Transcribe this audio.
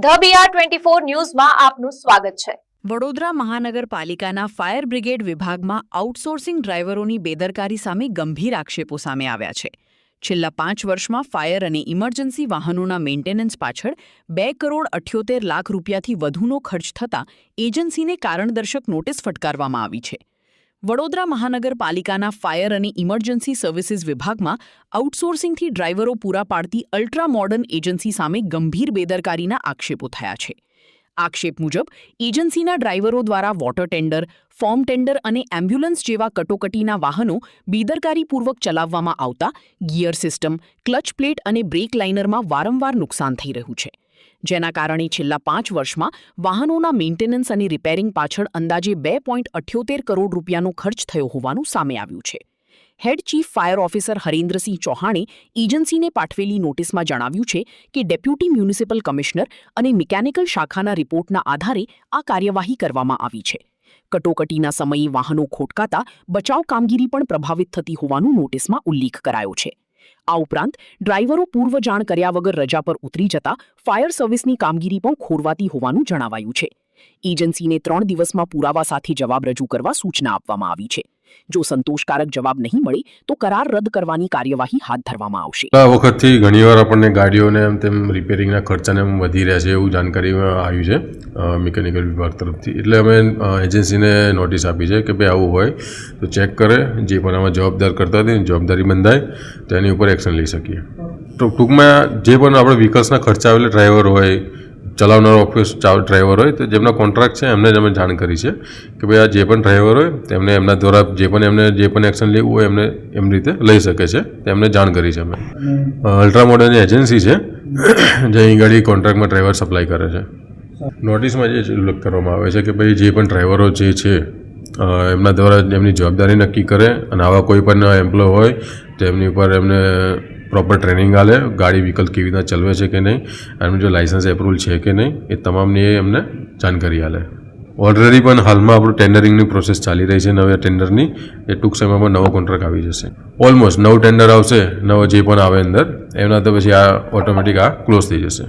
The BR24 ન્યૂઝમાં આપનું સ્વાગત છે। વડોદરા મહાનગરપાલિકાના ફાયર બ્રિગેડ વિભાગમાં આઉટસોર્સિંગ ડ્રાઈવરોની બેદરકારી સામે ગંભીર આક્ષેપો સામે આવ્યા છે। છેલ્લા 5 વર્ષમાં ફાયર અને ઇમરજન્સી વાહનોના મેન્ટેનન્સ પાછળ 2,78 લાખ રૂપિયાથી વધુનો ખર્ચ થતાં એજન્સીને કારણદર્શક નોટિસ ફટકારવામાં આવી છે। વડોદરા મહાનગરપાલિકાના ફાયર અને ઇમરજન્સી સર્વિસીસ વિભાગમાં આઉટસોર્સિંગથી ડ્રાઈવરો પૂરા પાડતી અલ્ટ્રા મોડર્ન એજન્સી સામે ગંભીર બેદરકારીના આક્ષેપો થયા છે। આક્ષેપ મુજબ એજન્સીના ડ્રાઈવરો દ્વારા વોટર ટેન્ડર, ફોર્મ ટેન્ડર અને એમ્બ્યુલન્સ જેવા કટોકટીના વાહનો બેદરકારીપૂર્વક ચલાવવામાં આવતા ગિયર સિસ્ટમ, ક્લચ પ્લેટ અને બ્રેક લાઇનરમાં વારંવાર નુકસાન થઈ રહ્યું છે, જેના કારણે છેલ્લા 5 વર્ષમાં વાહનોના મેન્ટેનન્સ અને રિપેરિંગ પાછળ અંદાજે 2.78 કરોડ રૂપિયાનો ખર્ચ થયો હોવાનું સામે આવ્યું છે। હેડ ચીફ ફાયર ઓફિસર હરેન્દ્રસિંહ ચૌહાણે એજન્સીને પાઠવેલી નોટિસમાં જણાવ્યું છે કે ડેપ્યુટી મ્યુનિસિપલ કમિશનર અને મિકેનિકલ શાખાના રિપોર્ટના આધારે આ કાર્યવાહી કરવામાં આવી છે। કટોકટીના સમયે વાહનો ખોટકાતા બચાવ કામગીરી પણ પ્રભાવિત થતી હોવાનું નોટિસમાં ઉલ્લેખ કરાયો છે। આ ઉપરાંત ડ્રાઈવરો પૂર્વ જાણ કર્યા વગર રજા પર ઉતરી જતા ફાયર સર્વિસની કામગીરી પણ ખોરવાતી હોવાનું જણાવાયું છે। એજન્સીને 3 દિવસમાં પુરાવા સાથે જવાબ રજૂ કરવા સૂચના આપવામાં આવી છે। જો સંતોષકારક જવાબ નહીં મળે તો કરાર રદ કરવાની કાર્યવાહી હાથ ધરવામાં આવશે। આ વખતથી ઘણીવાર આપણને ગાડીઓને એમ તેમ રિપેરિંગના ખર્ચાને એમ વધી રહ્યા છે એવું જાણકારીમાં આવ્યું છે મિકેનિકલ વિભાગ તરફથી। એટલે અમે એજન્સીને નોટિસ આપી છે કે ભાઈ આવું હોય તો ચેક કરે, જે પણ આમાં જવાબદાર કરતા હોય જવાબદારી બંધાય તો એની ઉપર એક્શન લઈ શકીએ। તો ટૂંકમાં જે પણ આપણે વ્હીકલ્સના ખર્ચા આવેલા ડ્રાઈવર હોય, ચલાવનાર ઓફિસ ડ્રાઈવર હોય તો જેમના કોન્ટ્રાક્ટ છે એમને જ અમે જાણ કરી છે કે ભાઈ આ જે પણ ડ્રાઈવર હોય તેમને એમના દ્વારા જે પણ એક્શન લેવું હોય એમને એમની રીતે લઈ શકે છે તેમને જાણ કરી છે અમે। અલ્ટ્રા મોડર્ન એજન્સી છે જે અહીં ગાડી કોન્ટ્રાક્ટમાં ડ્રાઈવર સપ્લાય કરે છે। નોટિસમાં જે ઉલ્લેખ કરવામાં આવે છે કે ભાઈ જે પણ ડ્રાઈવરો જે છે એમના દ્વારા એમની જવાબદારી નક્કી કરે અને આવા કોઈ પણ એમ્પ્લોય હોય તો એમની ઉપર એમને પ્રોપર ટ્રેનિંગ આલે, ગાડી વ્હીકલ કેવી રીતના ચલાવે છે કે નહીં, એમનું જો લાઇસન્સ એપ્રુવલ છે કે નહીં એ તમામની એમને જાણકારી આલે। ઓલરેડી પણ હાલમાં આપણું ટેન્ડરિંગની પ્રોસેસ ચાલી રહી છે નવા ટેન્ડરની, એ ટૂંક સમયમાં નવો કોન્ટ્રાક્ટ આવી જશે। ઓલમોસ્ટ નવું ટેન્ડર આવશે, નવો જે પણ આવે અંદર એમના તો પછી આ ઓટોમેટિક આ ક્લોઝ થઈ જશે।